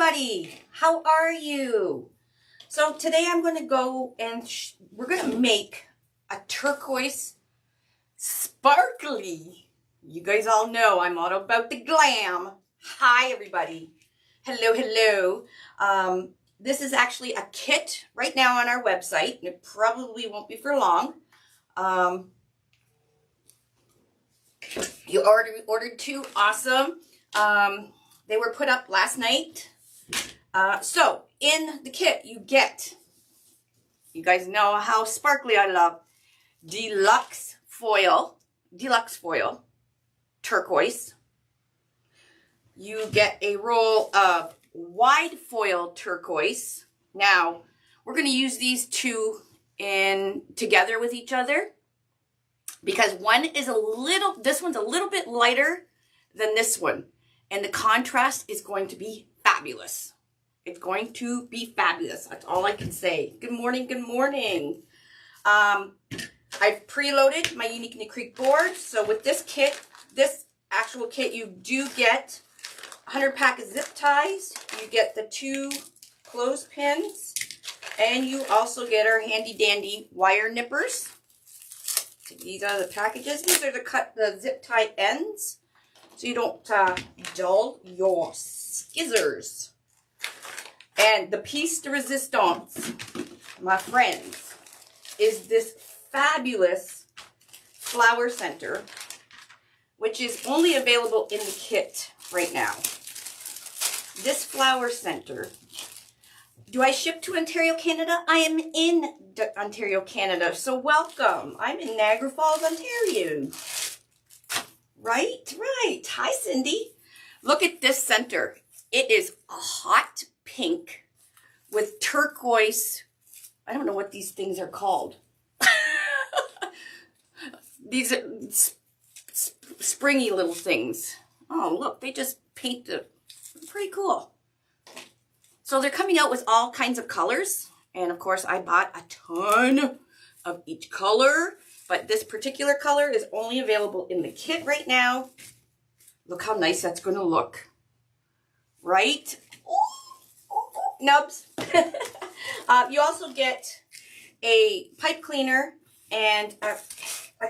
everybody, how are you? So today I'm going to go and we're going to make a turquoise sparkly. You guys all know I'm all about the glam. Hi everybody. Hello, hello. This is actually a kit right now on our website. It probably won't be for long. You ordered two. Awesome. They were put up last night. So in the kit you get, you guys know how sparkly I love, deluxe foil, turquoise. You get a roll of wide foil turquoise. Now we're going to use these two together with each other because this one's a little bit lighter than this one. And the contrast is going to be fabulous. It's going to be fabulous. That's all I can say. Good morning, good morning. I've preloaded my Unique Creek board. So with this kit, this actual kit, you do get 100 pack of zip ties. You get the 2 clothespins. And you also get our handy dandy wire nippers. These are the packages. These are the zip tie ends, so you don't dull your scissors. And the piece de resistance, my friends, is this fabulous flower center, which is only available in the kit right now. This flower center, do I ship to Ontario, Canada? I am in Ontario, Canada, so welcome. I'm in Niagara Falls, Ontario. Right. Hi, Cindy. Look at this center. It is a hot pink with turquoise. I don't know what these things are called. These are springy little things. Oh, look, they just painted. Pretty cool. So they're coming out with all kinds of colors. And of course, I bought a ton of each color. But this particular color is only available in the kit right now. Look how nice that's going to look. Right? Nubs. You also get a pipe cleaner and a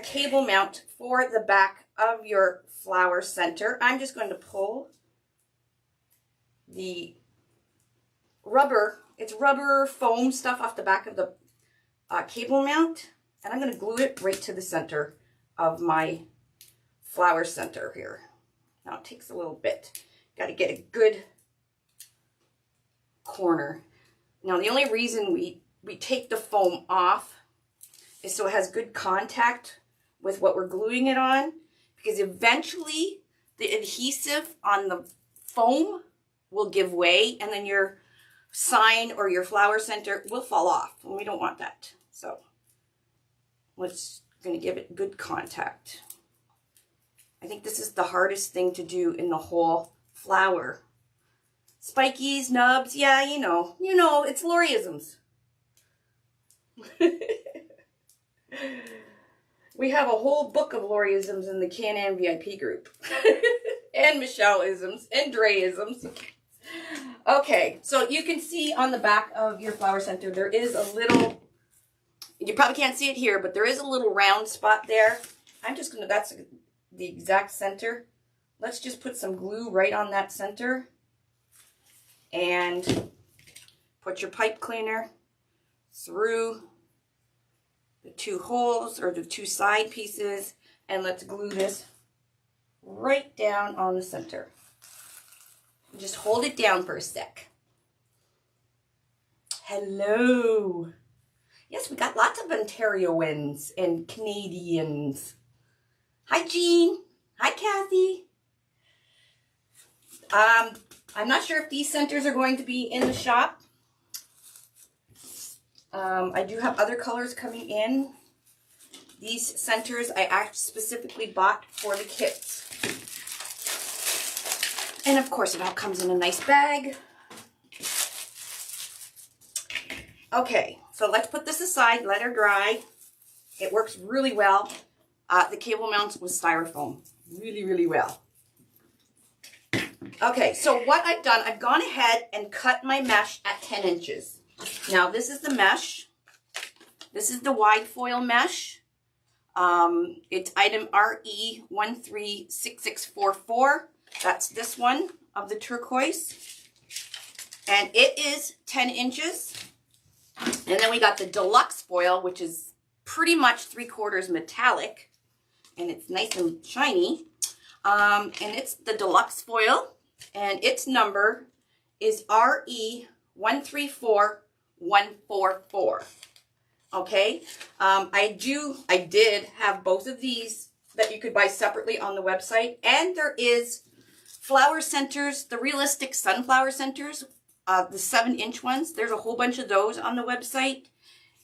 cable mount for the back of your flower center. I'm just going to pull the rubber, it's rubber foam stuff off the back of the cable mount. And I'm going to glue it right to the center of my flower center here. Now it takes a little bit. Got to get a good corner. Now the only reason we take the foam off is so it has good contact with what we're gluing it on. Because eventually the adhesive on the foam will give way and then your sign or your flower center will fall off. And we don't want that. So let's going to give it good contact. I think this is the hardest thing to do in the whole flower. Spikies, nubs, yeah, you know, it's Loriisms. We have a whole book of Loriisms in the Can-Am VIP group. And Michelle-isms and Dre-isms. Okay, so you can see on the back of your flower center, there is a little, you probably can't see it here, but there is a little round spot there. I'm just going to, that's the exact center. Let's just put some glue right on that center. And put your pipe cleaner through the 2 holes or the 2 side pieces. And let's glue this right down on the center. Just hold it down for a sec. Hello. Yes, we got lots of Ontarians and Canadians. Hi, Jean. Hi, Kathy. I'm not sure if these centers are going to be in the shop. I do have other colors coming in. These centers I specifically bought for the kits. And of course, it all comes in a nice bag. Okay, so let's put this aside, let her dry. It works really well. The cable mounts with styrofoam. Really, really well. Okay, so what I've done, I've gone ahead and cut my mesh at 10 inches. Now, this is the mesh. This is the wide foil mesh. It's item RE136644. That's this one of the turquoise. And it is 10 inches. And then we got the deluxe foil, which is pretty much 3/4 metallic. And it's nice and shiny. And it's the deluxe foil. And its number is RE134144. Okay, I did have both of these that you could buy separately on the website, and there is flower centers, the realistic sunflower centers, the 7-inch ones. There's a whole bunch of those on the website,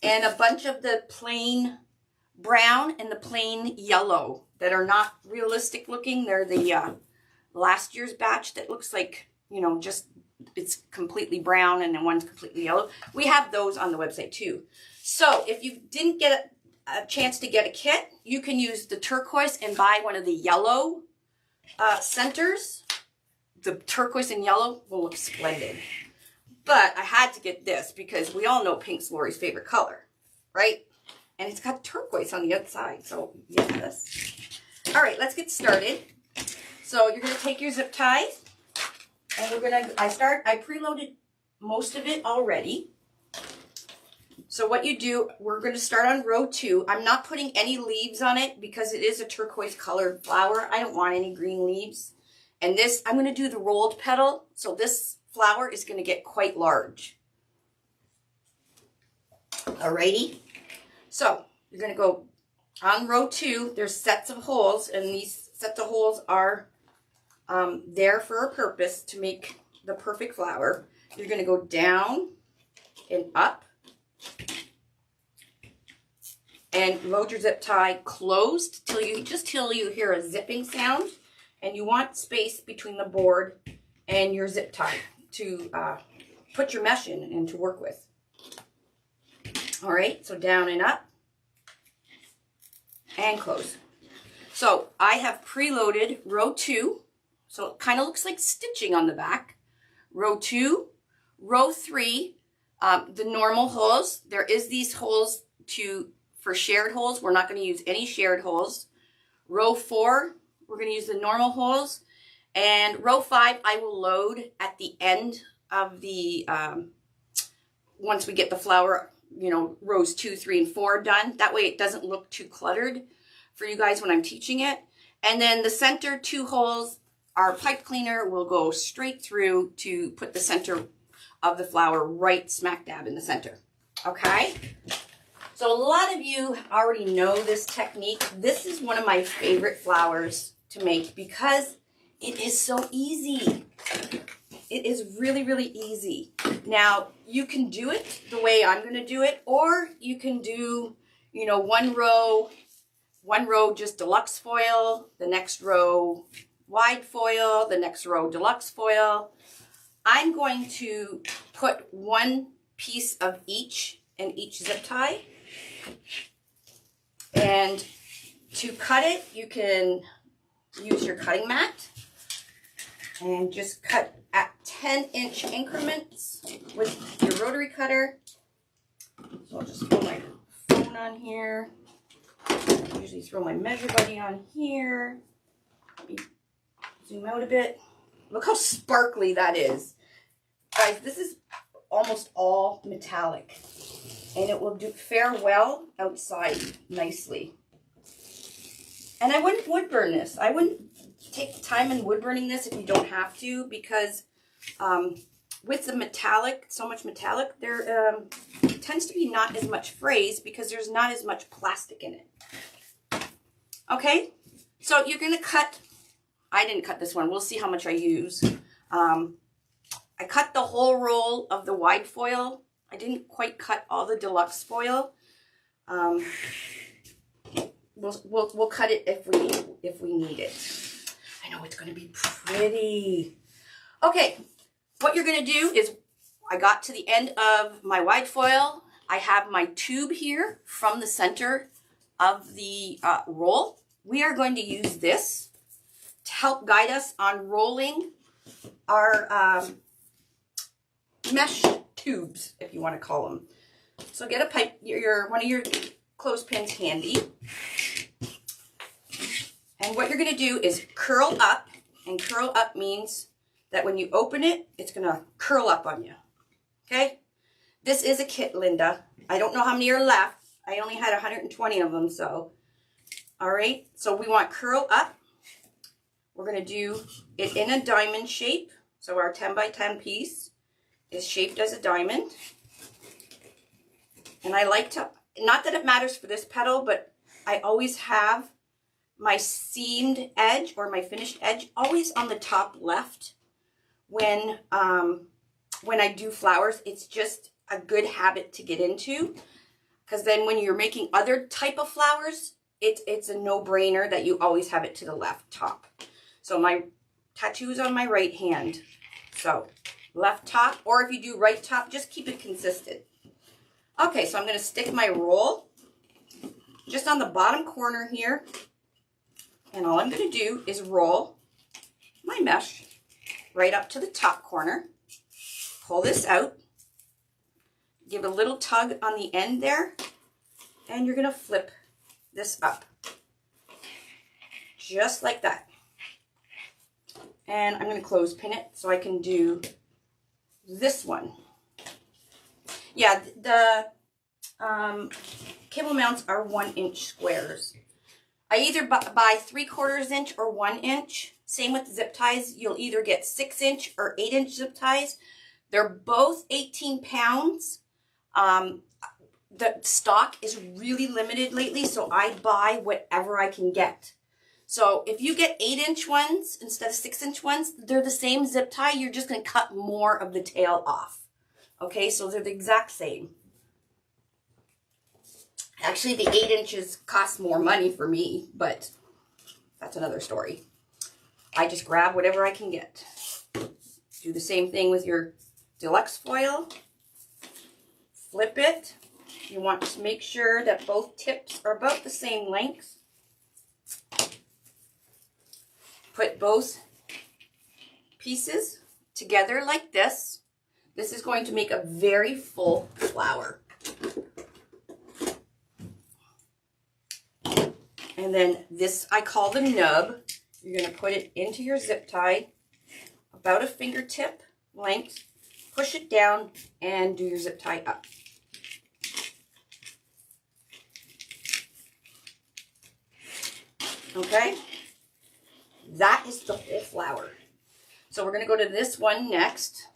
and a bunch of the plain brown and the plain yellow that are not realistic looking. They're the last year's batch that looks like, you know, just it's completely brown and then one's completely yellow. We have those on the website too. So if you didn't get a chance to get a kit, you can use the turquoise and buy one of the yellow centers. The turquoise and yellow will look splendid. But I had to get this because we all know pink's Lori's favorite color, right? And it's got turquoise on the outside, so yes. All right, let's get started. So you're gonna take your zip tie, and we're gonna, I preloaded most of it already. So what you do, we're going to start on row 2. I'm not putting any leaves on it because it is a turquoise colored flower. I don't want any green leaves. And this, I'm going to do the rolled petal. So this flower is going to get quite large. Alrighty. So you're going to go on row 2. There's sets of holes, and these sets of holes are there for a purpose to make the perfect flower. You're going to go down and up. And load your zip tie closed till you hear a zipping sound, and you want space between the board and your zip tie to put your mesh in and to work with. All right, so down and up and close. So I have preloaded row 2, so it kind of looks like stitching on the back. Row 2, row 3. The normal holes, there is these holes for shared holes. We're not going to use any shared holes. Row 4, we're going to use the normal holes. And row 5, I will load at the end of the, once we get the flower, you know, rows 2, 3, and 4 done. That way it doesn't look too cluttered for you guys when I'm teaching it. And then the center 2 holes, our pipe cleaner will go straight through to put the center of the flower right smack dab in the center. Okay? So a lot of you already know this technique. This is one of my favorite flowers to make because it is so easy. It is really, really easy. Now, you can do it the way I'm going to do it, or you can do, you know, one row just deluxe foil, the next row wide foil, the next row deluxe foil. I'm going to put one piece of each in each zip tie. And to cut it, you can use your cutting mat and just cut at 10-inch increments with your rotary cutter. So I'll just throw my phone on here. I usually throw my measure buddy on here. Let me zoom out a bit. Look how sparkly that is. Guys, this is almost all metallic. And it will fare well outside nicely. And I wouldn't wood burn this. I wouldn't take the time in wood burning this if you don't have to, because with the metallic, so much metallic, there tends to be not as much frays because there's not as much plastic in it. Okay, so you're going to cut, I didn't cut this one. We'll see how much I use. I cut the whole roll of the wide foil. I didn't quite cut all the deluxe foil. We'll cut it if we need it. I know it's going to be pretty. Okay, what you're going to do is, I got to the end of my wide foil. I have my tube here from the center of the roll. We are going to use this to help guide us on rolling our mesh tubes, if you want to call them. So get a pipe, one of your clothespins handy. And what you're going to do is curl up, and curl up means that when you open it, it's going to curl up on you. Okay? This is a kit, Linda. I don't know how many are left. I only had 120 of them, so. All right, so we want curl up. We're going to do it in a diamond shape. So our 10 by 10 piece is shaped as a diamond. And I like to, not that it matters for this petal, but I always have my seamed edge or my finished edge always on the top left when I do flowers. It's just a good habit to get into, because then when you're making other type of flowers, it's a no-brainer that you always have it to the left top. So my tattoo is on my right hand, so left top, or if you do right top, just keep it consistent. Okay, so I'm going to stick my roll just on the bottom corner here, and all I'm going to do is roll my mesh right up to the top corner. Pull this out, give a little tug on the end there, and you're going to flip this up just like that. And I'm going to clothespin it so I can do this one. Yeah, the cable mounts are 1-inch squares. I either buy 3/4 inch or 1 inch. Same with the zip ties. You'll either get 6-inch or 8-inch zip ties. They're both 18 pounds. The stock is really limited lately, so I buy whatever I can get. So if you get 8-inch ones instead of 6-inch ones, they're the same zip tie. You're just going to cut more of the tail off. Okay, so they're the exact same. Actually, the 8 inches cost more money for me, but that's another story. I just grab whatever I can get. Do the same thing with your deluxe foil. Flip it. You want to make sure that both tips are about the same length. Put both pieces together like this. This is going to make a very full flower. And then this I call the nub. You're going to put it into your zip tie about a fingertip length. Push it down and do your zip tie up. Okay? That is the whole flower. So we're going to go to this one next.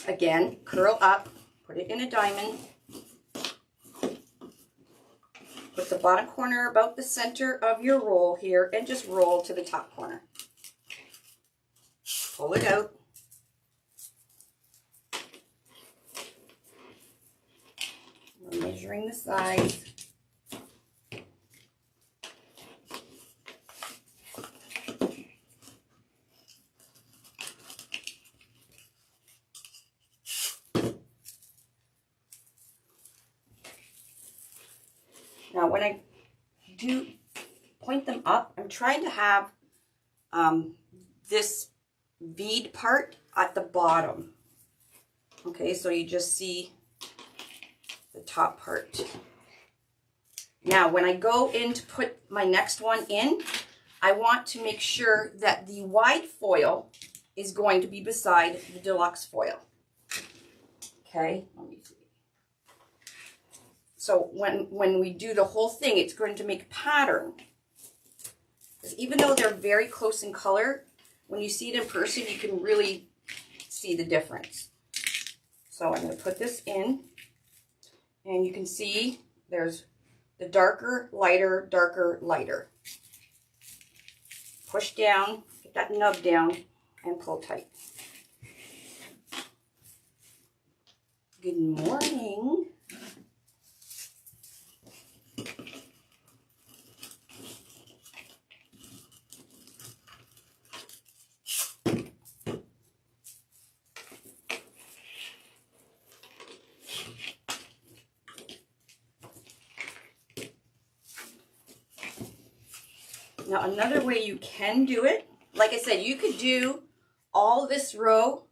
Again, curl up, put it in a diamond. Put the bottom corner about the center of your roll here and just roll to the top corner. Pull it out. We're measuring the size. Now, when I do point them up, I'm trying to have this bead part at the bottom. Okay, so you just see the top part. Now, when I go in to put my next one in, I want to make sure that the wide foil is going to be beside the deluxe foil. Okay, let me see. So when we do the whole thing, it's going to make a pattern. Because even though they're very close in color, when you see it in person, you can really see the difference. So I'm going to put this in, and you can see there's the darker, lighter, darker, lighter. Push down, get that nub down, and pull tight. Good morning. Now, another way you can do it, like I said, you could do all this row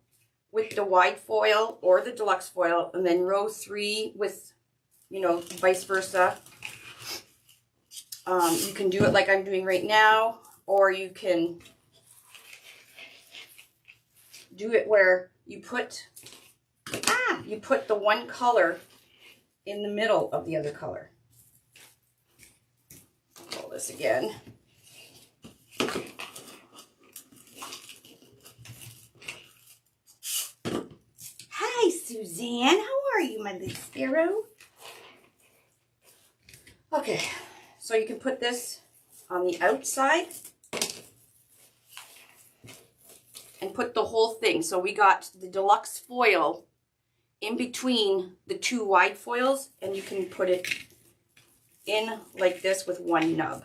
with the wide foil or the deluxe foil, and then row 3 with, you know, vice versa. You can do it like I'm doing right now, or you can do it where you put the one color in the middle of the other color. Roll this again. Hi, Suzanne. How are you, my little sparrow? Okay, so you can put this on the outside and put the whole thing. So we got the deluxe foil in between the 2 wide foils, and you can put it in like this with one nub.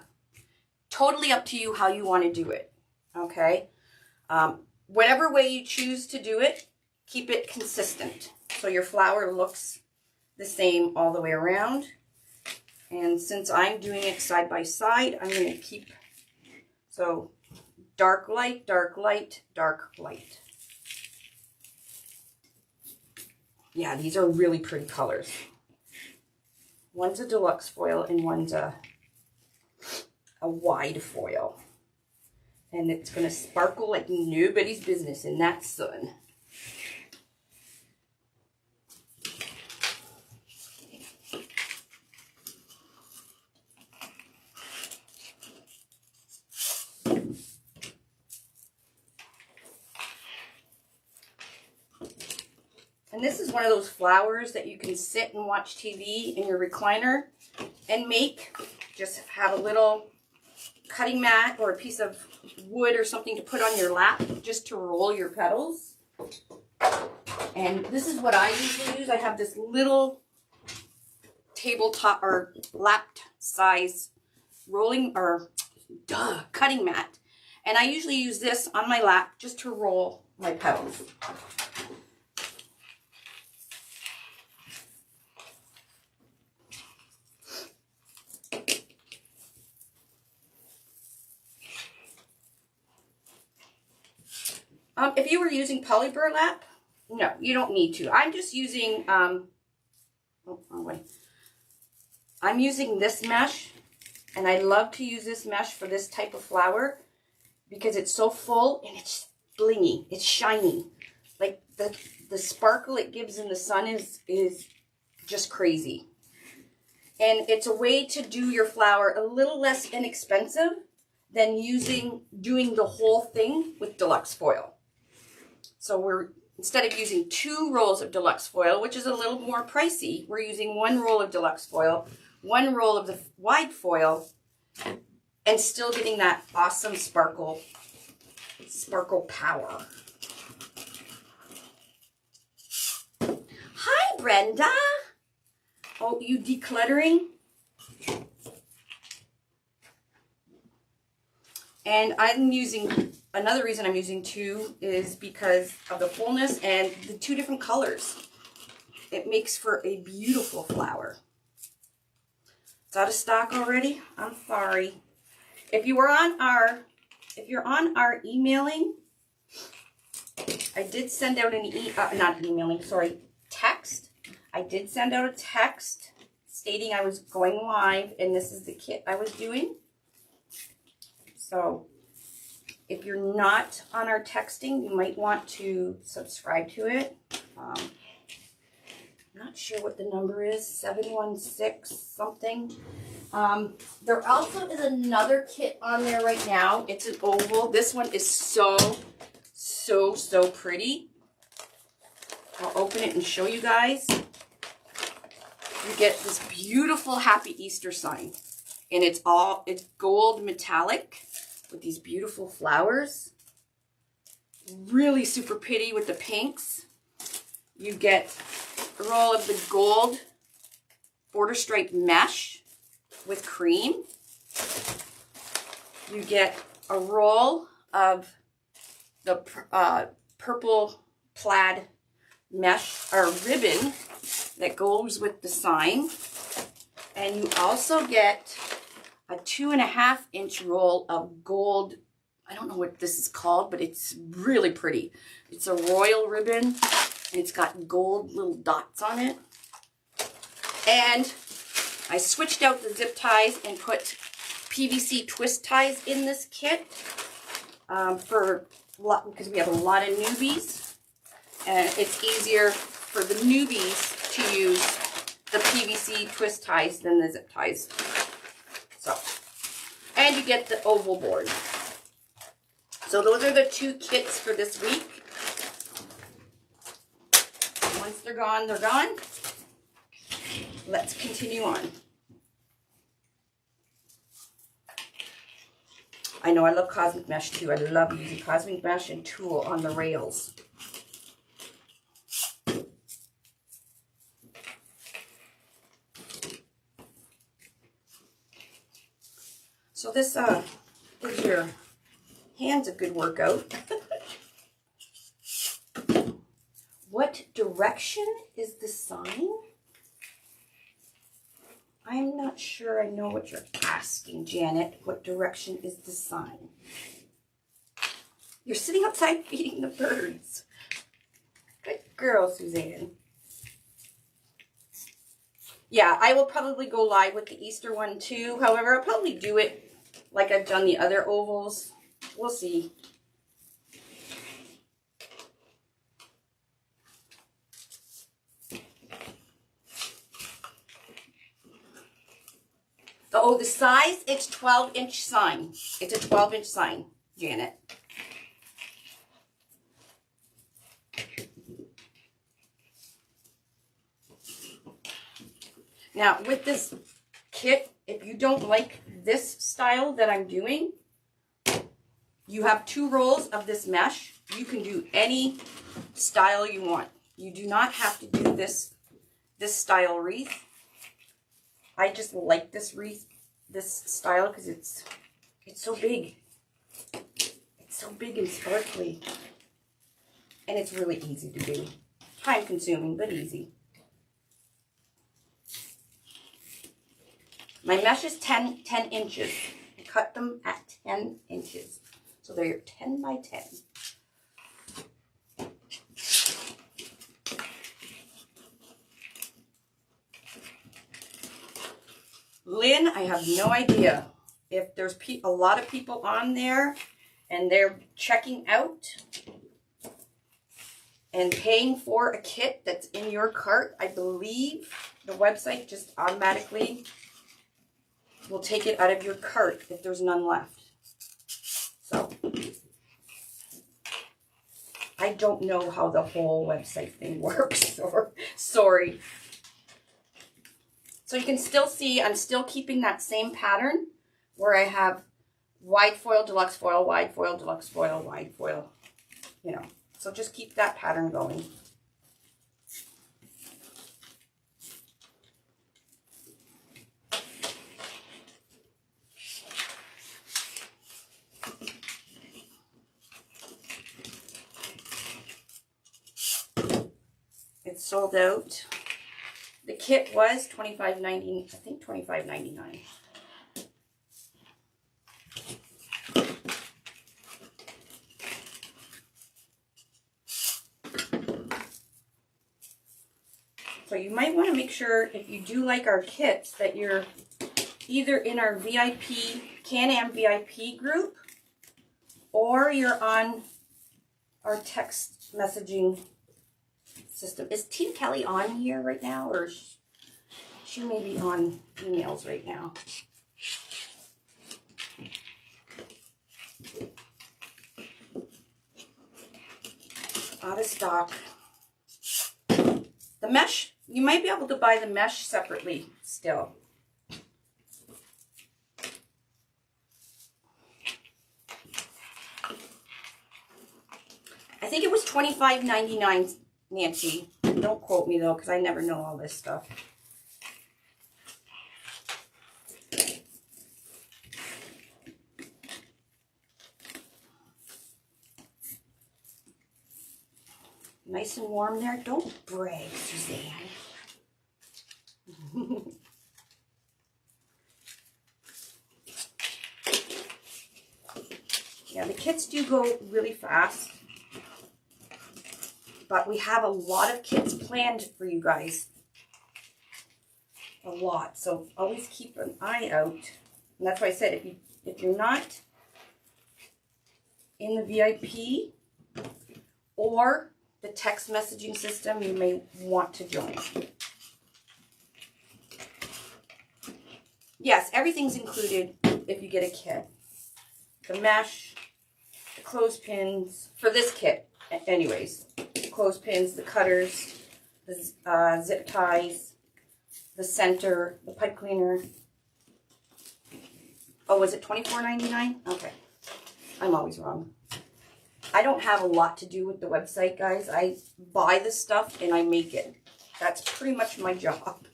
Totally up to you how you want to do it, okay? Whatever way you choose to do it, keep it consistent so your flower looks the same all the way around. And since I'm doing it side by side, I'm going to keep, so dark light, dark light, dark light. Yeah, these are really pretty colors. One's a deluxe foil and one's a wide foil. And it's going to sparkle like nobody's business in that sun. And this is one of those flowers that you can sit and watch TV in your recliner and make. Just have a little cutting mat or a piece of wood or something to put on your lap just to roll your petals. And this is what I usually use. I have this little tabletop or lap size rolling or cutting mat. And I usually use this on my lap just to roll my petals. If you were using poly burlap, no, you don't need to. I'm just using, oh, wrong way. I'm using this mesh, and I love to use this mesh for this type of flower because it's so full and it's blingy, it's shiny. Like the sparkle it gives in the sun is just crazy. And it's a way to do your flower a little less inexpensive than doing the whole thing with deluxe foil. So instead of using 2 rolls of deluxe foil, which is a little more pricey, we're using 1 roll of deluxe foil, 1 roll of the wide foil, and still getting that awesome sparkle power. Hi, Brenda. Oh, you decluttering? And I'm using, another reason I'm using 2 is because of the fullness and the 2 different colors. It makes for a beautiful flower. It's out of stock already? I'm sorry. If you're on our emailing, I did send out an text. I did send out a text stating I was going live and this is the kit I was doing. So if you're not on our texting, you might want to subscribe to it. Not sure what the number is, 716 something. There also is another kit on there right now. It's an oval. This one is so pretty. I'll open it and show you guys. You get this beautiful Happy Easter sign. And it's gold metallic with these beautiful flowers. Really super pretty with the pinks. You get a roll of the gold border stripe mesh with cream. You get a roll of the purple plaid mesh or ribbon that goes with the sign. And you also get a 2.5 inch roll of gold. I don't know what this is called, but it's really pretty. It's a royal ribbon, and it's got gold little dots on it. And I switched out the zip ties and put PVC twist ties in this kit because we have a lot of newbies, and it's easier for the newbies to use the PVC twist ties than the zip ties. So, and you get the oval board. So those are the 2 kits for this week. Once they're gone, they're gone. Let's continue on. I know I love Cosmic Mesh too. I love using Cosmic Mesh and Tulle on the rails. So this gives your hands a good workout. What direction is the sign? I'm not sure I know what you're asking, Janet. What direction is the sign? You're sitting outside feeding the birds. Good girl, Suzanne. Yeah, I will probably go live with the Easter one too. However, I'll probably do it like I've done the other ovals. We'll see. Oh, the size, it's 12-inch sign. It's a 12-inch sign, Janet. Now, with this kit, if you don't like this style that I'm doing, you have 2 rolls of this mesh. You can do any style you want. You do not have to do this style wreath. I just like this wreath, this style, because it's so big. It's so big and sparkly. And it's really easy to do. Time consuming, but easy. My mesh is 10 inches. I cut them at 10 inches. So they're 10 by 10. Lynn, I have no idea if there's a lot of people on there and they're checking out and paying for a kit that's in your cart. I believe the website just automatically will take it out of your cart if there's none left. So, I don't know how the whole website thing works, or sorry. So you can still see I'm still keeping that same pattern where I have wide foil, deluxe foil, wide foil, deluxe foil, wide foil, you know. So just keep that pattern going. It's sold out. The kit was $25.90, I think $25.99. So you might want to make sure, if you do like our kits, that you're either in our VIP, Can-Am VIP group, or you're on our text messaging system. Is Tina Kelly on here right now, or she may be on emails right now? Out of stock. The mesh, you might be able to buy the mesh separately still. I think it was $25.99, Nancy. Don't quote me though, because I never know all this stuff. Nice and warm there. Don't brag, Suzanne. Yeah, the kits do go really fast. But we have a lot of kits planned for you guys. A lot. So always keep an eye out. And that's why I said if you're not in the VIP or the text messaging system, you may want to join. Yes, everything's included if you get a kit. The mesh, the clothespins, for this kit anyways. The clothespins, the cutters, the zip ties, the center, the pipe cleaner. Oh, was it $24.99? Okay. I'm always wrong. I don't have a lot to do with the website, guys. I buy the stuff and I make it. That's pretty much my job.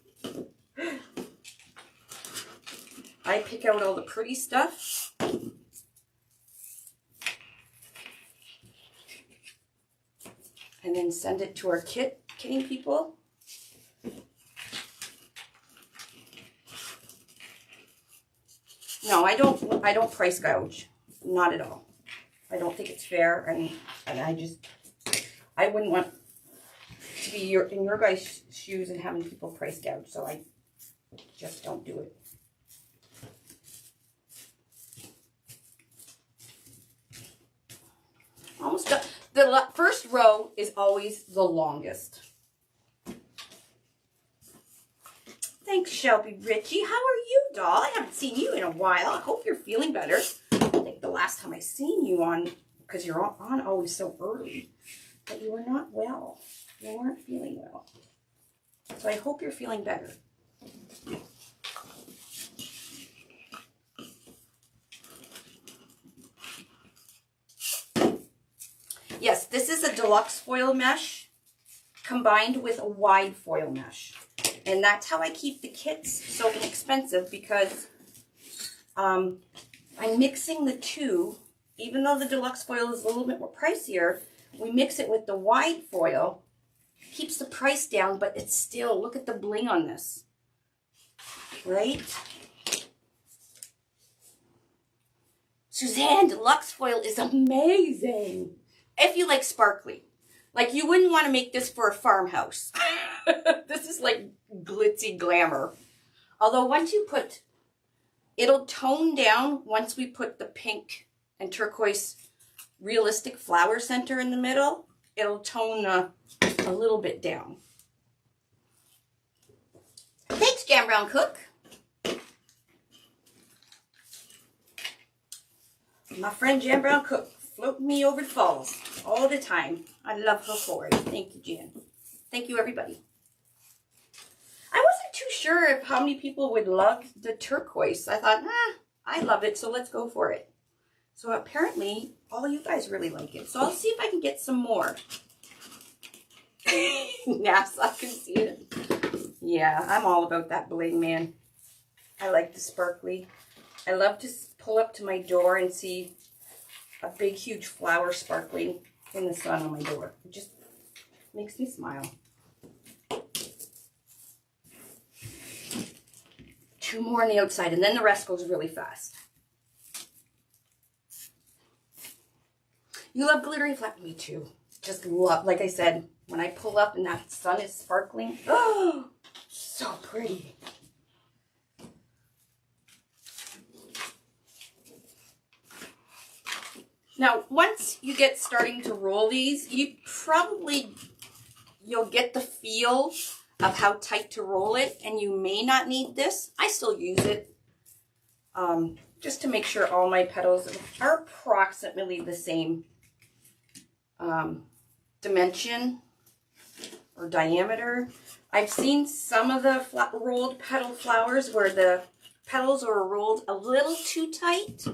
I pick out all the pretty stuff. And then send it to our kitting people. No, I don't price gouge. Not at all. I don't think it's fair, and I wouldn't want to be in your guys' shoes and having people price gouge, so I just don't do it. Almost done. The first row is always the longest. Thanks, Shelby Richie. How are you, doll? I haven't seen you in a while. I hope you're feeling better. I think the last time I seen you on, because you're on always so early, but you were not well. You weren't feeling well. So I hope you're feeling better. Yes, this is a deluxe foil mesh combined with a wide foil mesh. And that's how I keep the kits so inexpensive, because I'm mixing the two. Even though the deluxe foil is a little bit more pricier, we mix it with the wide foil. Keeps the price down, but it's still, look at the bling on this. Right? Suzanne, deluxe foil is amazing. If you like sparkly. Like, you wouldn't want to make this for a farmhouse. This is like glitzy glamour. Although once you put, it'll tone down once we put the pink and turquoise realistic flower center in the middle. It'll tone a little bit down. Thanks, Jam Brown Cook. My friend Jam Brown Cook floating me over the falls all the time. I love her for it. Thank you, Jan. Thank you, everybody. I wasn't too sure if how many people would love the turquoise. I thought, I love it, so let's go for it. So apparently, all you guys really like it. So I'll see if I can get some more. Yes, I can see it. Yeah, I'm all about that bling, man. I like the sparkly. I love to pull up to my door and see a big, huge flower sparkling in the sun on my door. It just makes me smile. Two more on the outside, and then the rest goes really fast. You love glittery flat? Me too. Just love, like I said, when I pull up and that sun is sparkling. Oh, so pretty. Now, once you get starting to roll these, you'll get the feel of how tight to roll it, and you may not need this. I still use it just to make sure all my petals are approximately the same dimension or diameter. I've seen some of the rolled petal flowers where the petals are rolled a little too tight.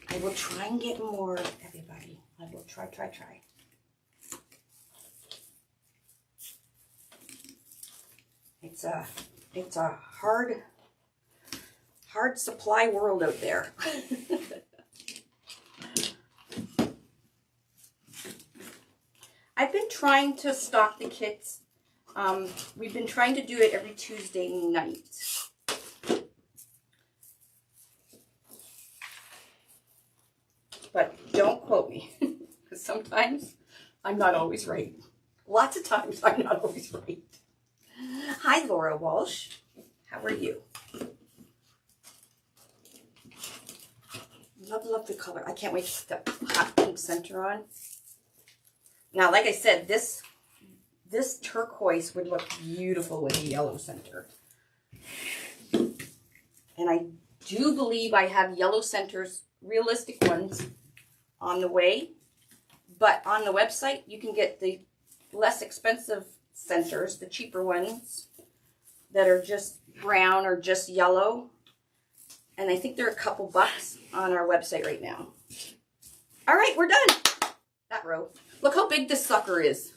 I will try and get more, everybody. I will try. It's a hard supply world out there. I've been trying to stock the kits. We've been trying to do it every Tuesday night. But don't quote me, because sometimes I'm not always right. Lots of times I'm not always right. Hi, Laura Walsh. How are you? Love the color. I can't wait to put the hot pink center on. Now, like I said, this turquoise would look beautiful with a yellow center. And I do believe I have yellow centers, realistic ones, on the way. But on the website, you can get the less expensive centers, the cheaper ones that are just brown or just yellow. And I think they're a couple bucks on our website right now. All right, we're done. That row. Look how big this sucker is.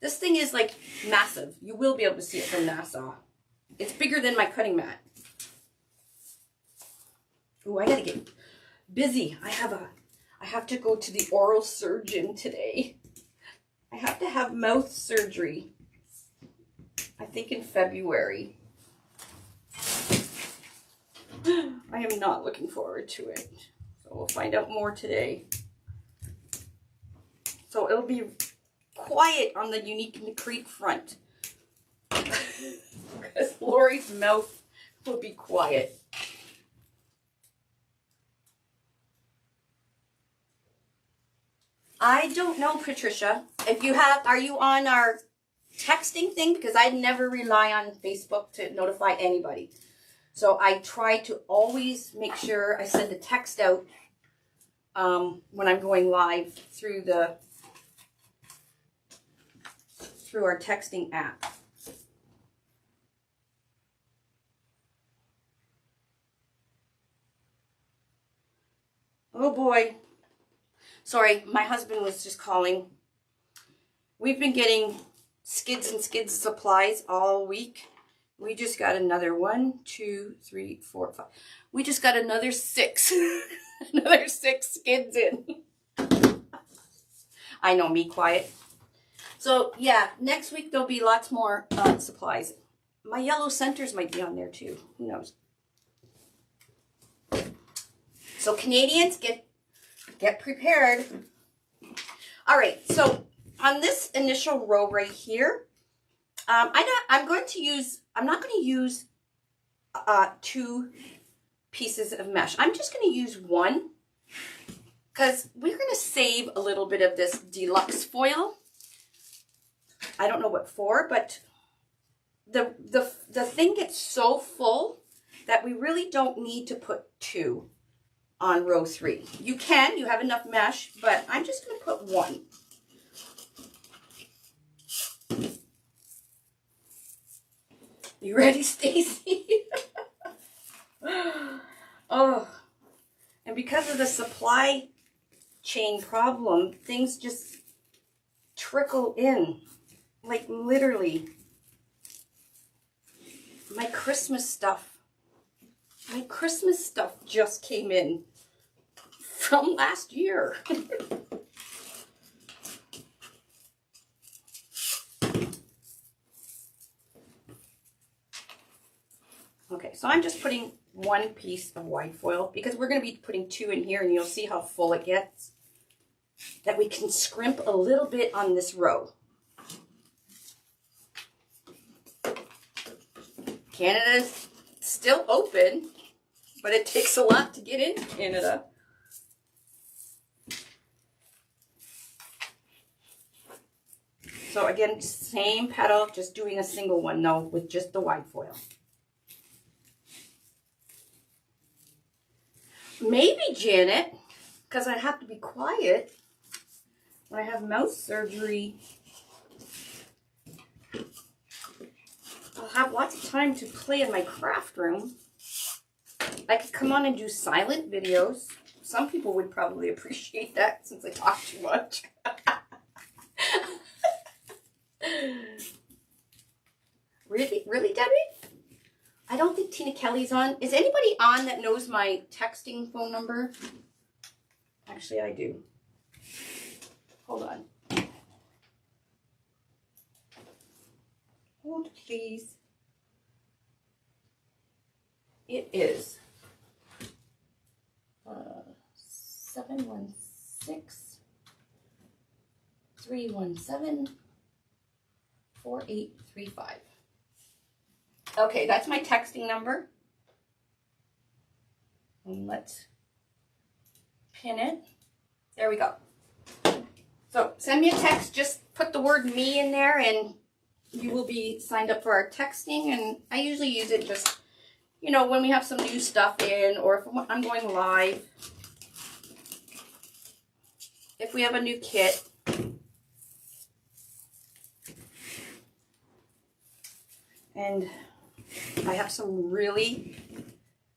This thing is like massive. You will be able to see it from NASA. It's bigger than my cutting mat. Ooh, I gotta get busy. I have to go to the oral surgeon today. I have to have mouth surgery. I think in February. I am not looking forward to it. So we'll find out more today. So it'll be quiet on the Unique and the Creek front. Because Lori's mouth will be quiet. I don't know, Patricia. If you have, are you on our texting thing? Because I never rely on Facebook to notify anybody. So I try to always make sure I send a text out when I'm going live through our texting app. Oh boy. Sorry, my husband was just calling. We've been getting skids and skids supplies all week. We just got another 1, 2, 3, 4, 5. We just got another 6. Another 6 skids in. I know, me quiet. So yeah, next week there'll be lots more supplies. My yellow centers might be on there too. Who knows? So Canadians, get prepared. All right, so on this initial row right here, I'm not going to use 2 pieces of mesh. I'm just going to use 1 because we're going to save a little bit of this deluxe foil. I don't know what for, but the thing gets so full that we really don't need to put 2 on row 3. You have enough mesh, but I'm just going to put 1. You ready, Stacy? Oh, and because of the supply chain problem, things just trickle in. Like literally. My Christmas stuff just came in from last year. Okay, so I'm just putting 1 piece of wide foil because we're going to be putting 2 in here and you'll see how full it gets. That we can scrimp a little bit on this row. Canada's still open, but it takes a lot to get into Canada. So again, same petal, just doing a single one though with just the wide foil. Maybe Janet, because I have to be quiet when I have mouth surgery. I'll have lots of time to play in my craft room. I could come on and do silent videos. Some people would probably appreciate that since I talk too much. Really, Debbie? I don't think Tina Kelly's on. Is anybody on that knows my texting phone number? Actually, I do. Hold on. Hold, please. It is 716-317-4835. Okay, that's my texting number. And let's pin it. There we go. So send me a text. Just put the word me in there and you will be signed up for our texting. And I usually use it just, you know, when we have some new stuff in, or if I'm going live. If we have a new kit. And I have some really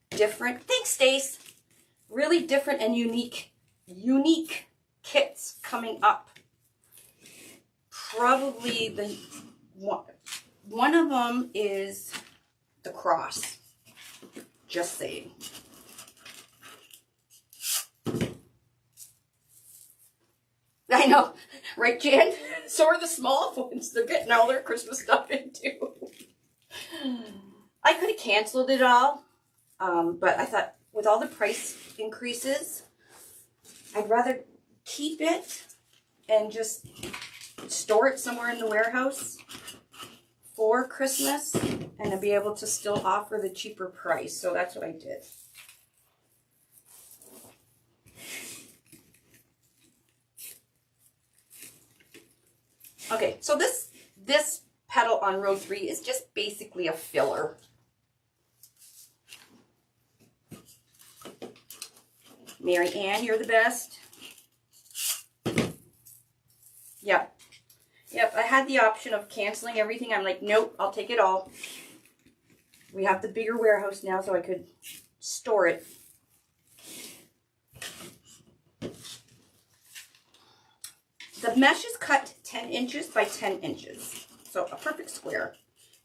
different, thanks Stace, really different and unique kits coming up. Probably the one of them is the cross. Just saying. I know, right, Jan? So are the small ones. They're getting all their Christmas stuff in too. I could have canceled it all, but I thought with all the price increases, I'd rather keep it and just store it somewhere in the warehouse for Christmas and to be able to still offer the cheaper price. So that's what I did. Okay, so this petal on row 3 is just basically a filler. Mary Ann, you're the best. Yep, I had the option of canceling everything. I'm like, nope, I'll take it all. We have the bigger warehouse now, so I could store it. The mesh is cut 10 inches by 10 inches. So a perfect square.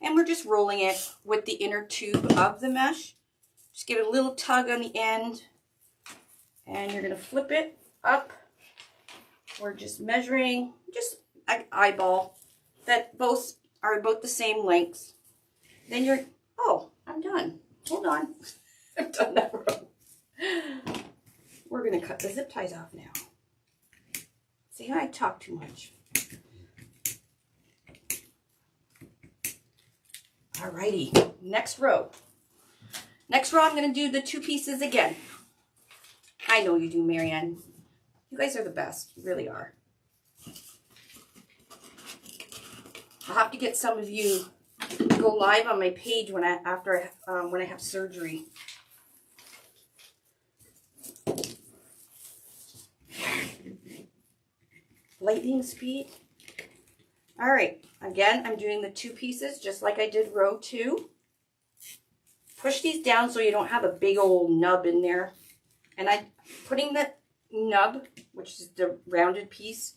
And we're just rolling it with the inner tube of the mesh. Just give it a little tug on the end. And you're going to flip it up. We're just measuring, just an eyeball, that both are about the same length. Then you're, oh, I'm done. Hold on. I've done that wrong. We're going to cut the zip ties off now. See, I talk too much. Alrighty, next row. Next row, I'm going to do the 2 pieces again. I know you do, Marianne. You guys are the best. You really are. I'll have to get some of you to go live on my page when I have surgery. Lightning speed. All right. Again, I'm doing the 2 pieces just like I did row 2. Push these down so you don't have a big old nub in there. And I'm putting the nub, which is the rounded piece,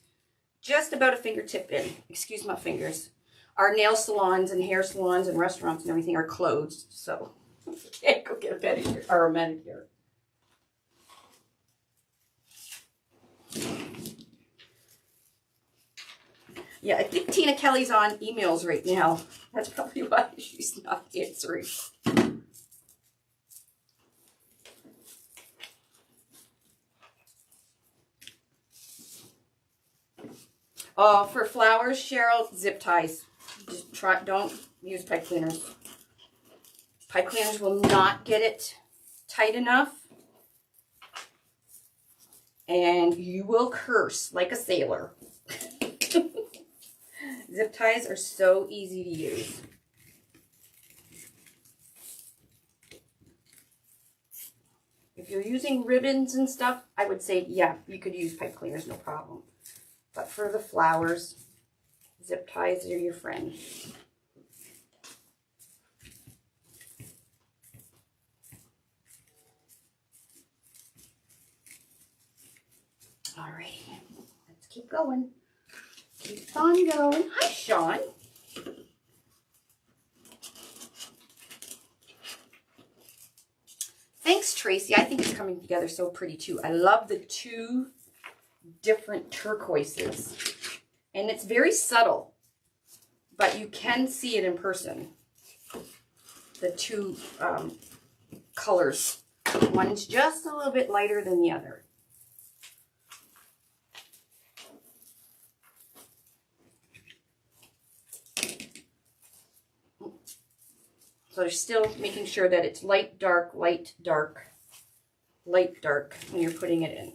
just about a fingertip in. Excuse my fingers. Our nail salons and hair salons and restaurants and everything are closed, so can't go get a pedicure or a manicure. Yeah, I think Tina Kelly's on emails right now. That's probably why she's not answering. Oh, for flowers, Cheryl, zip ties. Just try, don't use pipe cleaners. Pipe cleaners will not get it tight enough. And you will curse like a sailor. Zip ties are so easy to use. If you're using ribbons and stuff, I would say, yeah, you could use pipe cleaners, no problem. But for the flowers, zip ties are your friend. All right, let's keep going. Keep on going. Hi, Sean. Thanks, Tracy. I think it's coming together so pretty, too. I love the 2 different turquoises. And it's very subtle. but you can see it in person. The two colors. One's just a little bit lighter than the other. So you're still making sure that it's light, dark, light, dark, light, dark when you're putting it in.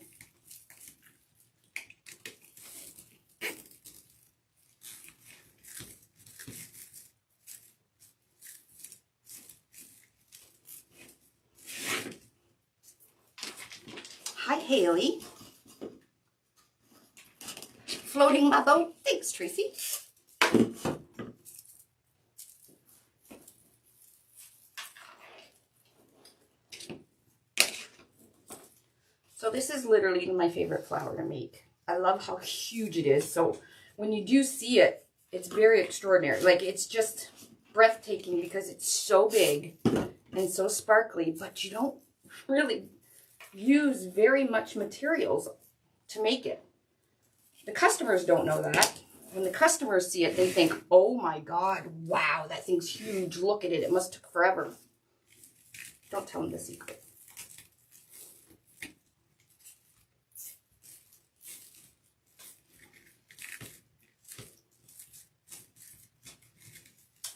Hi, Haley. Floating my boat. Thanks, Tracy. So this is literally my favorite flower to make. I love how huge it is. So when you do see it, it's very extraordinary. Like, it's just breathtaking because it's so big and so sparkly, but you don't really use very much materials to make it. The customers don't know that. When the customers see it, they think, oh my God, wow, that thing's huge. Look at it. It must have took forever. Don't tell them the secret.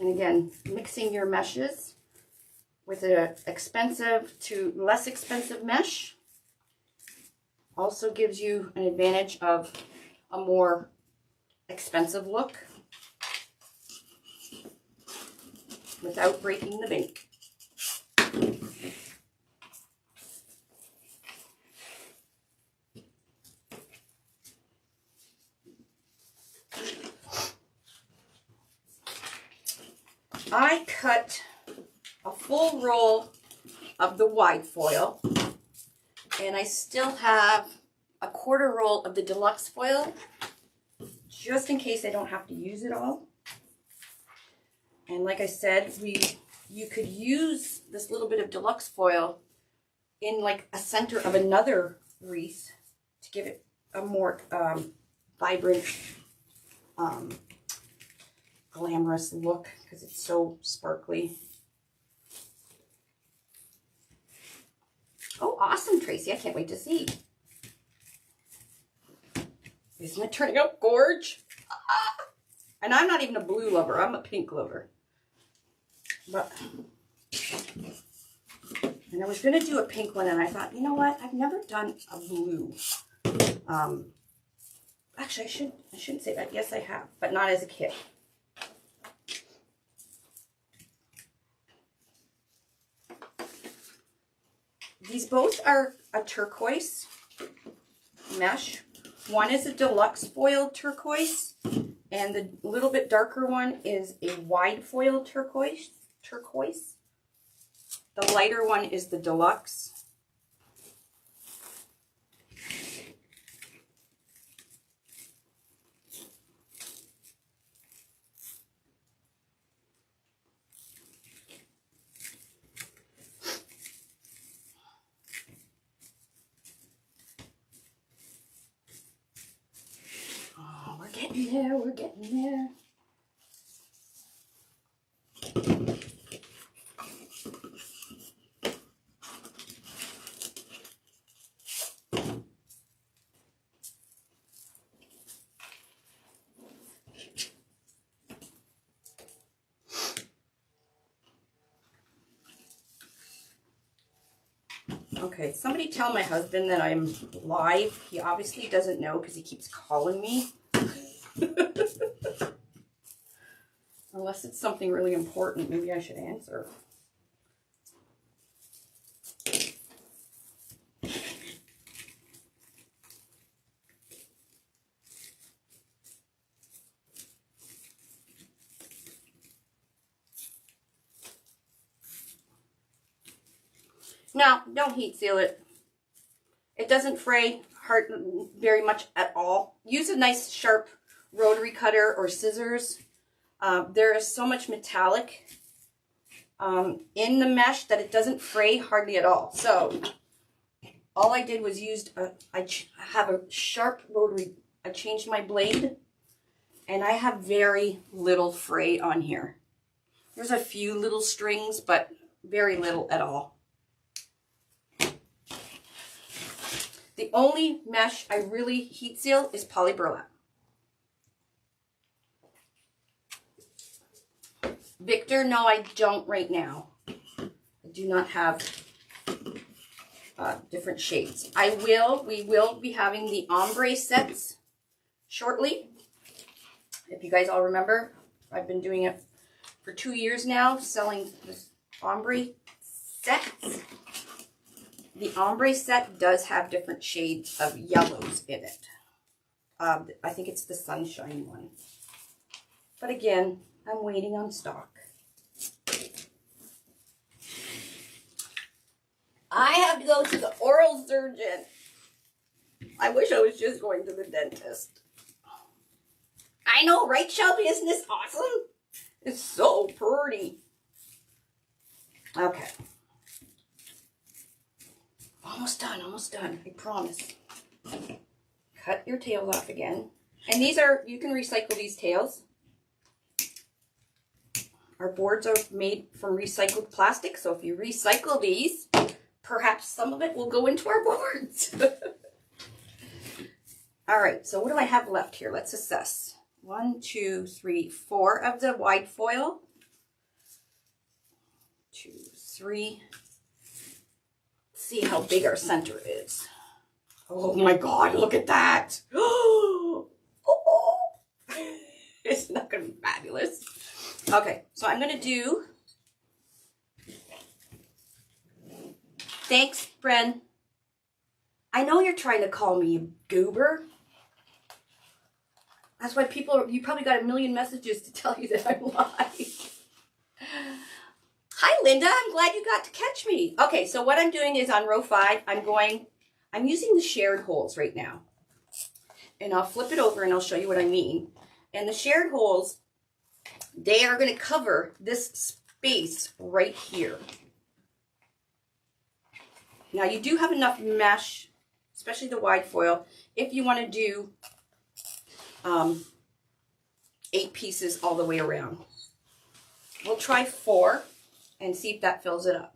And again, mixing your meshes with an expensive to less expensive mesh also gives you an advantage of a more expensive look without breaking the bank. I cut a full roll of the wide foil, and I still have a quarter roll of the deluxe foil, just in case I don't have to use it all. And like I said, you could use this little bit of deluxe foil in like a center of another wreath to give it a more vibrant, glamorous look because it's so sparkly. Oh, awesome, Tracy. I can't wait to see. Isn't it turning out gorge? And I'm not even a blue lover. I'm a pink lover. But, and I was going to do a pink one, and I thought, you know what? I've never done a blue. Actually, I shouldn't say that. Yes, I have, but not as a kit. These both are a turquoise mesh. One is a deluxe foil turquoise, and the little bit darker one is a wide foil turquoise. The lighter one is the deluxe. Oh, we're getting there, we're getting there. Okay, somebody tell my husband that I'm live. He obviously doesn't know because he keeps calling me. Unless it's something really important, maybe I should answer. Now, don't heat seal it. It doesn't fray very much at all. Use a nice sharp rotary cutter or scissors. There is so much metallic in the mesh that it doesn't fray hardly at all. So all I did was used, I have a sharp rotary, I changed my blade And I have very little fray on here. There's a few little strings, but very little at all. The only mesh I really heat seal is poly burlap. Victor, no, I don't right now. I do not have different shades. We will be having the ombre sets shortly. If you guys all remember, I've been doing it for 2 years now, selling this ombre sets. The ombre set does have different shades of yellows in it. I think it's the sunshine one. But again, I'm waiting on stock. I have to go to the oral surgeon. I wish I was just going to the dentist. I know, right, Shelby? Isn't this awesome? It's so pretty. Okay. Almost done, I promise. Cut your tails off again. And these are, you can recycle these tails. Our boards are made from recycled plastic, so if you recycle these, perhaps some of it will go into our boards. All right, so what do I have left here? Let's assess. 1, 2, 3, 4 of the wide foil. 2, 3. Let's see how big our center is. Oh my God, look at that. Oh, it's not going to be fabulous. Okay, so I'm going to do... Thanks, Bren. I know you're trying to call me a goober. That's why you probably got a million messages to tell you that I'm lying. Hi, Linda. I'm glad you got to catch me. Okay, so what I'm doing is on row 5, I'm using the shared holes right now. And I'll flip it over and I'll show you what I mean. And the shared holes, they are going to cover this space right here. Now, you do have enough mesh, especially the wide foil, if you want to do 8 pieces all the way around. We'll try 4 and see if that fills it up.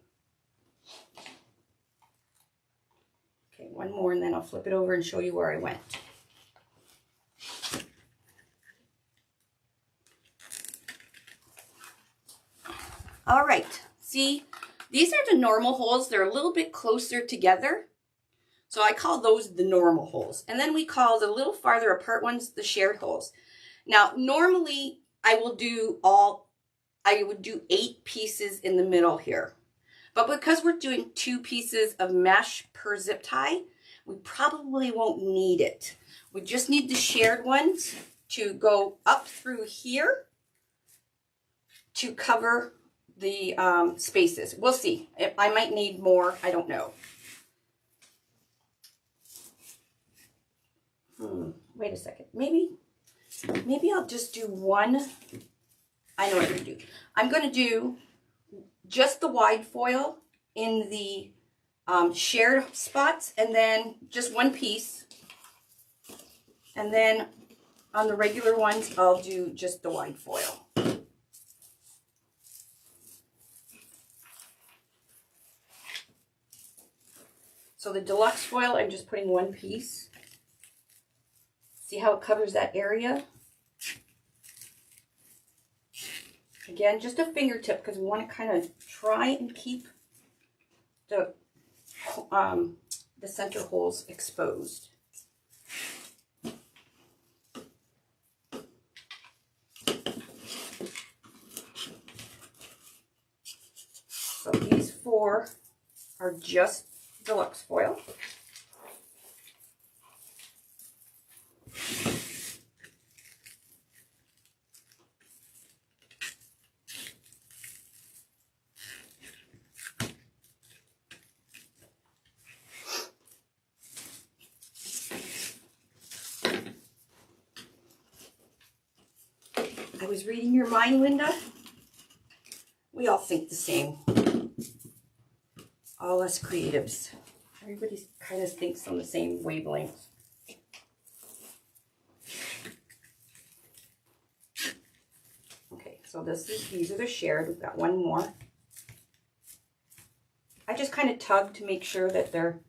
Okay, one more and then I'll flip it over and show you where I went. All right, see, these are the normal holes. They're a little bit closer together. So I call those the normal holes. And then we call the little farther apart ones the shared holes. Now, normally I would do 8 pieces in the middle here. But because we're doing 2 pieces of mesh per zip tie, we probably won't need it. We just need the shared ones to go up through here to cover the spaces. We'll see. I might need more. I don't know. Wait a second. Maybe I'll just do one. I know what I'm going to do. I'm going to do just the wide foil in the shared spots, and then just 1 piece. And then on the regular ones, I'll do just the wide foil. So the deluxe foil, I'm just putting 1 piece. See how it covers that area? Again, just a fingertip because we want to kind of try and keep the center holes exposed. So these 4 are just deluxe foil. I was reading your mind, Linda. We all think the same. All us creatives. Everybody kind of thinks on the same wavelength. So these are the shared. We've got one more. I just kind of tug to make sure that they're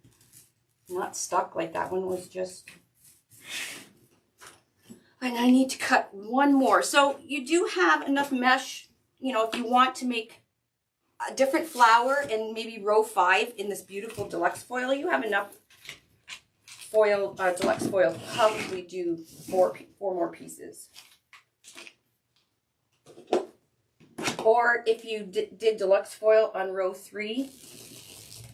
not stuck like that one was just. And I need to cut one more. So you do have enough mesh, you know, if you want to make a different flower and maybe row 5 in this beautiful deluxe foil, you have enough foil, deluxe foil to probably do four more pieces. Or if you did deluxe foil on row 3,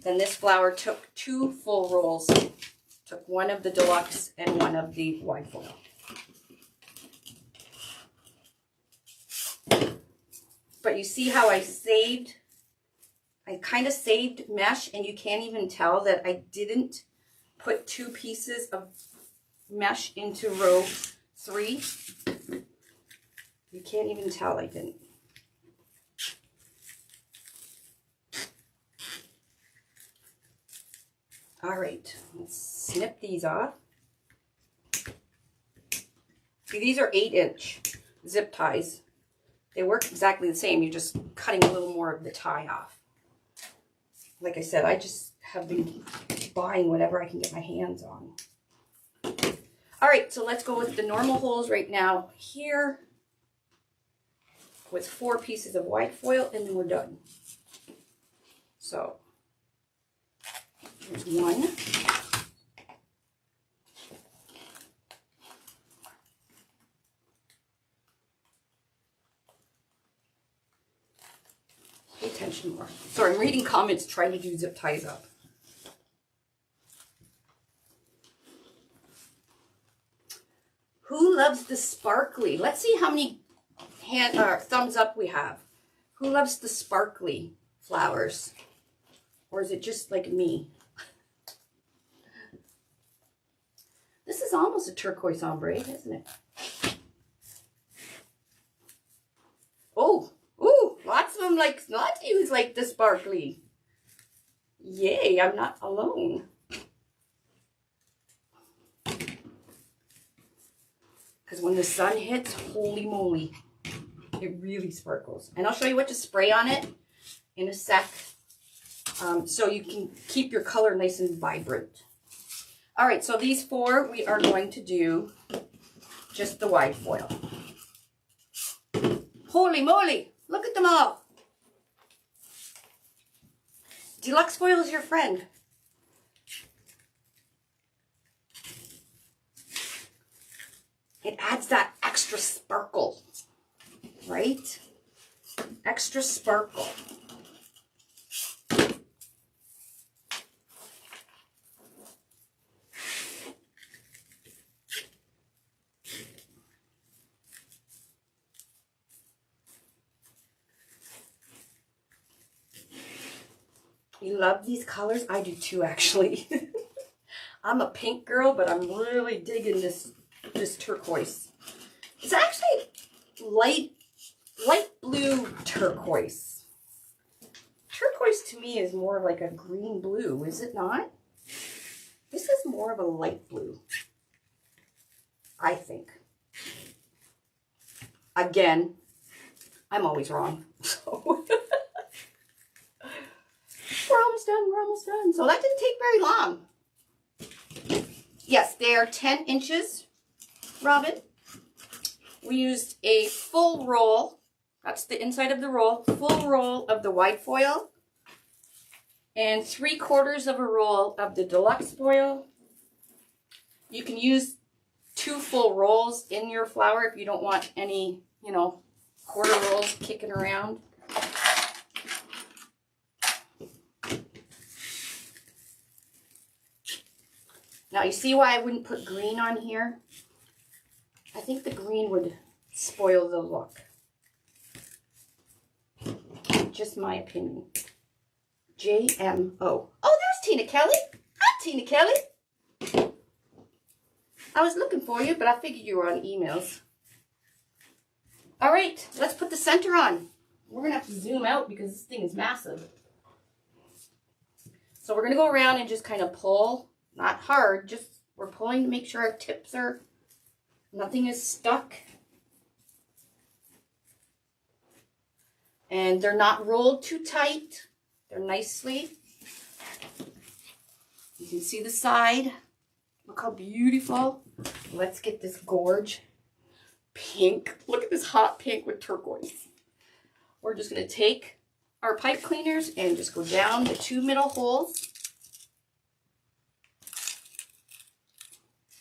then this flower took 2 full rolls. Took one of the deluxe and one of the wide foil. But you see how I kind of saved mesh, and you can't even tell that I didn't put 2 pieces of mesh into row 3. You can't even tell I didn't. All right, let's snip these off. See, these are 8-inch zip ties. They work exactly the same. You're just cutting a little more of the tie off. Like I said, I just have been buying whatever I can get my hands on. All right, so let's go with the normal holes right now here with 4 pieces of white foil, and then we're done. So here's one. Pay attention more. Sorry, I'm reading comments trying to do zip ties up. Who loves the sparkly? Let's see how many thumbs up we have. Who loves the sparkly flowers? Or is it just like me? This is almost a turquoise ombre, isn't it? Oh, ooh, lots of them like, lots of you like the sparkly. Yay, I'm not alone. Because when the sun hits, holy moly, it really sparkles. And I'll show you what to spray on it in a sec, so you can keep your color nice and vibrant. All right, so these 4, we are going to do just the wide foil. Holy moly, look at them all. Deluxe foil is your friend. It adds that extra sparkle, right? Extra sparkle. You love these colors? I do too, actually. I'm a pink girl, but I'm really digging this turquoise. It's actually light blue turquoise. Turquoise to me is more like a green blue, is it not? This is more of a light blue, I think. Again, I'm always wrong, so... We're almost done. So that didn't take very long. Yes, they are 10 inches, Robin. We used a full roll. That's the inside of the roll. Full roll of the white foil. And 3/4 of a roll of the deluxe foil. You can use 2 full rolls in your flower if you don't want any, you know, quarter rolls kicking around. Now, you see why I wouldn't put green on here? I think the green would spoil the look. Just my opinion. JMO. Oh, there's Tina Kelly. Hi, Tina Kelly. I was looking for you, but I figured you were on emails. All right, let's put the center on. We're going to have to zoom out because this thing is massive. So we're going to go around and just kind of pull. Not hard, just we're pulling to make sure our tips are, nothing is stuck. And they're not rolled too tight. They're nicely. You can see the side. Look how beautiful. Let's get this gorge pink. Look at this hot pink with turquoise. We're just going to take our pipe cleaners and just go down the 2 middle holes.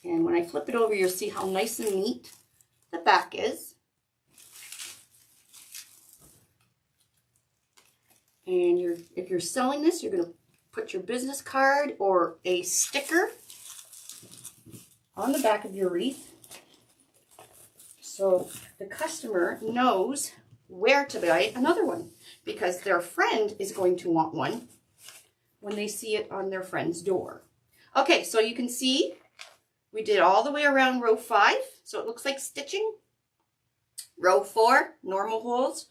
And when I flip it over, you'll see how nice and neat the back is. And if you're selling this, you're going to put your business card or a sticker on the back of your wreath, so the customer knows where to buy another one, because their friend is going to want one when they see it on their friend's door. Okay, so you can see we did all the way around row 5, so it looks like stitching. Row 4, normal holes.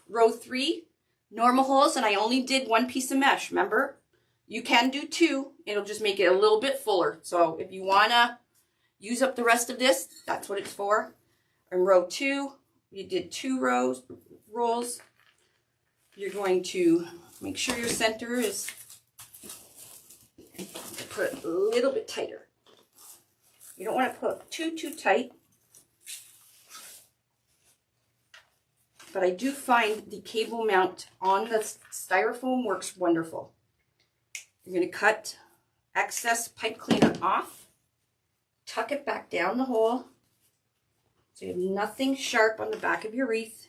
Row 3, normal holes, and I only did 1 piece of mesh, remember? You can do 2, it'll just make it a little bit fuller. So if you wanna use up the rest of this, that's what it's for. In row 2, you did 2 rolls. You're going to make sure your center is put a little bit tighter. You don't want to put too tight. But I do find the cable mount on the styrofoam works wonderful. You're going to cut excess pipe cleaner off, tuck it back down the hole, so you have nothing sharp on the back of your wreath,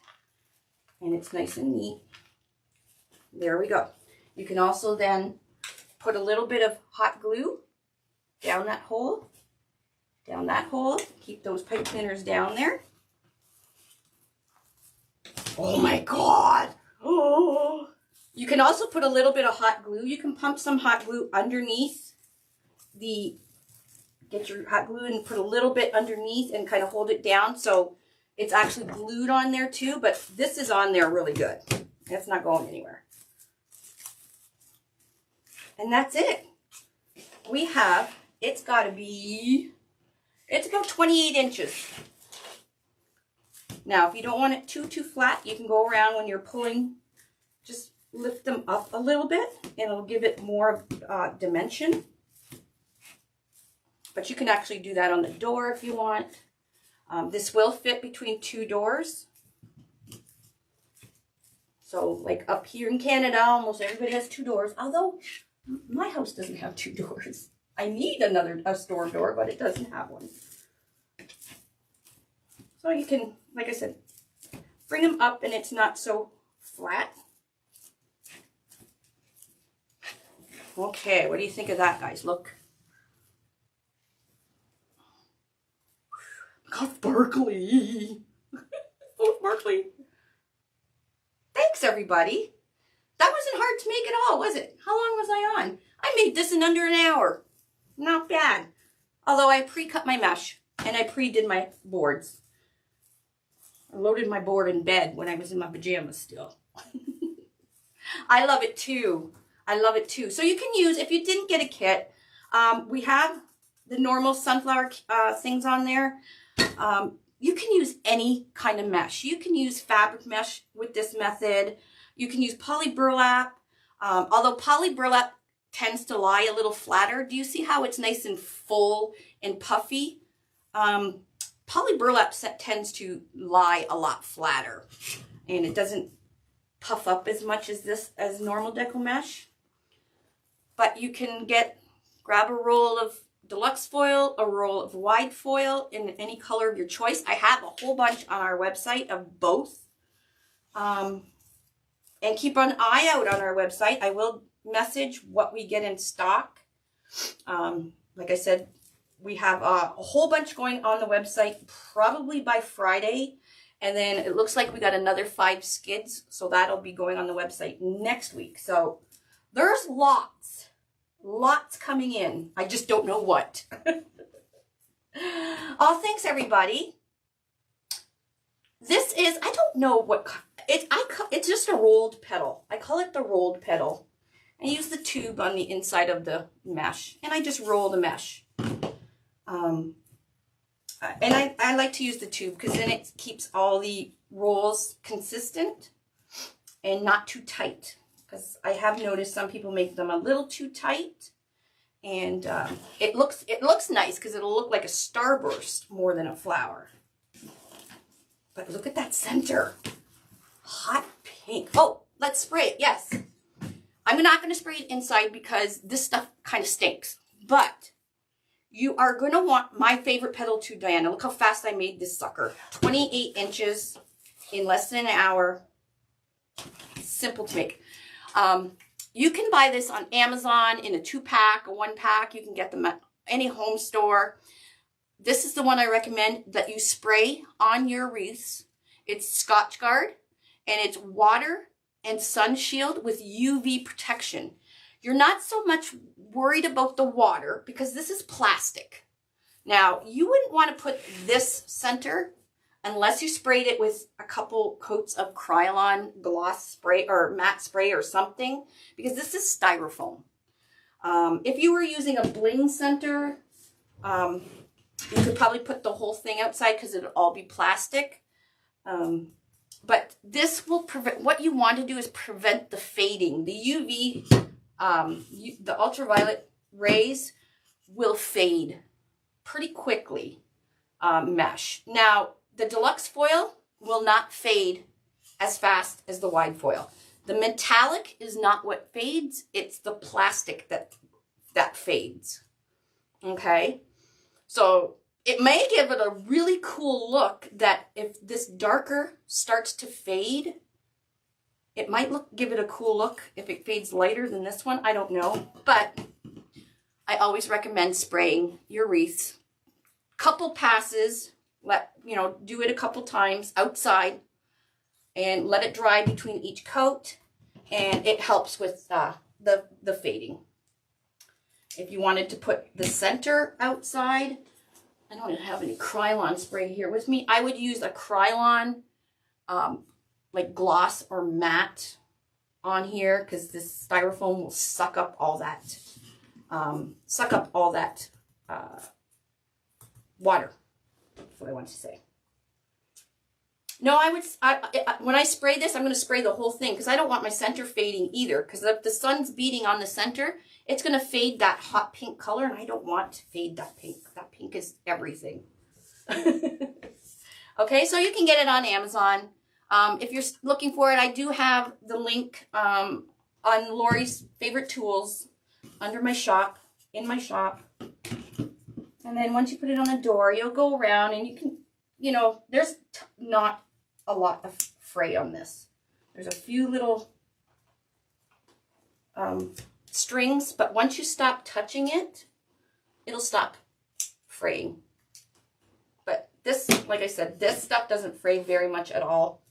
and it's nice and neat. There we go. You can also then put a little bit of hot glue down that hole, keep those pipe cleaners down there. Oh my God. Oh. You can also put a little bit of hot glue. You can pump some hot glue underneath get your hot glue and put a little bit underneath and kind of hold it down so it's actually glued on there too, but this is on there really good. It's not going anywhere. And that's it. We have, it's about 28 inches. Now, if you don't want it too flat, you can go around when you're pulling, just lift them up a little bit and it'll give it more dimension. But you can actually do that on the door if you want. This will fit between 2 doors. So like up here in Canada, almost everybody has 2 doors. Although my house doesn't have 2 doors. I need a storm door, but it doesn't have one. So you can, like I said, bring them up and it's not so flat. Okay, what do you think of that, guys? Look. Look how sparkly. So sparkly. Thanks, everybody. That wasn't hard to make at all, was it? How long was I on? I made this in under an hour. Not bad. Although I pre-cut my mesh and I pre-did my boards. I loaded my board in bed when I was in my pajamas still. I love it too. I love it too. So you can use, if you didn't get a kit, we have the normal sunflower things on there. You can use any kind of mesh. You can use fabric mesh with this method. You can use poly burlap. Although poly burlap tends to lie a little flatter. Do you see how it's nice and full and puffy? Poly burlap tends to lie a lot flatter, and it doesn't puff up as much as normal Deco mesh. But you can grab a roll of deluxe foil, a roll of wide foil in any color of your choice. I have a whole bunch on our website of both. And keep an eye out on our website. I will message what we get in stock. Like I said, we have a whole bunch going on the website probably by Friday. And then it looks like we got another 5 skids. So that'll be going on the website next week. So there's lots coming in. I just don't know what. Oh, thanks everybody. This is, I don't know what, it's just a rolled petal. I call it the rolled petal. I use the tube on the inside of the mesh and I just roll the mesh. And I like to use the tube because then it keeps all the rolls consistent. and not too tight, because I have noticed some people make them a little too tight, and it looks nice because it'll look like a starburst more than a flower. But look at that center. Hot pink. Oh, let's spray it. Yes. I'm not going to spray it inside because this stuff kind of stinks. But you are going to want my favorite petal tube, Diana. Look how fast I made this sucker. 28 inches in less than an hour. Simple to make. You can buy this on Amazon in a 2-pack, a 1-pack. You can get them at any home store. This is the one I recommend that you spray on your wreaths. It's Scotch Guard, and it's water and sun shield with UV protection. You're not so much worried about the water because this is plastic. Now, you wouldn't want to put this center unless you sprayed it with a couple coats of Krylon gloss spray or matte spray or something, because this is styrofoam. If you were using a bling center, you could probably put the whole thing outside because it'll all be plastic. But this will prevent, what you want to do is prevent the fading. The UV, the ultraviolet rays will fade pretty quickly, mesh. Now, the deluxe foil will not fade as fast as the wide foil. The metallic is not what fades, it's the plastic that fades. Okay? So it may give it a really cool look that if this darker starts to fade, it might give it a cool look if it fades lighter than this one. I don't know. But I always recommend spraying your wreaths. Couple passes, do it a couple times outside and let it dry between each coat, and it helps with the fading. If you wanted to put the center outside, I don't have any Krylon spray here with me. I would use a Krylon like gloss or matte on here because this styrofoam will suck up all that water. That's what I want to say. No, when I spray this, I'm going to spray the whole thing because I don't want my center fading either, because if the sun's beating on the center, it's going to fade that hot pink color, and I don't want to fade that pink. That pink is everything. Okay, so you can get it on Amazon. If you're looking for it, I do have the link on Lori's favorite tools under my shop, in my shop. And then once you put it on a door, you'll go around and you can, there's not a lot of fray on this. There's a few little strings, but once you stop touching it, it'll stop fraying. But this, like I said, this stuff doesn't fray very much at all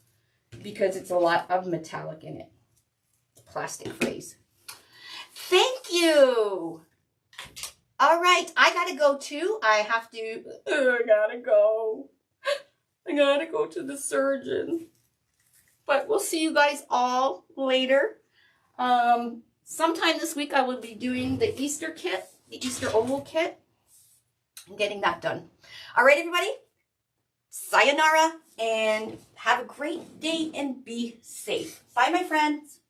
because it's a lot of metallic in it. Plastic frays. Thank you. All right, I gotta go too. I gotta go. I gotta go to the surgeon. But we'll see you guys all later. Sometime this week I will be doing the Easter kit, the Easter oval kit, and getting that done. All right, everybody. Sayonara, and have a great day and be safe. Bye, my friends.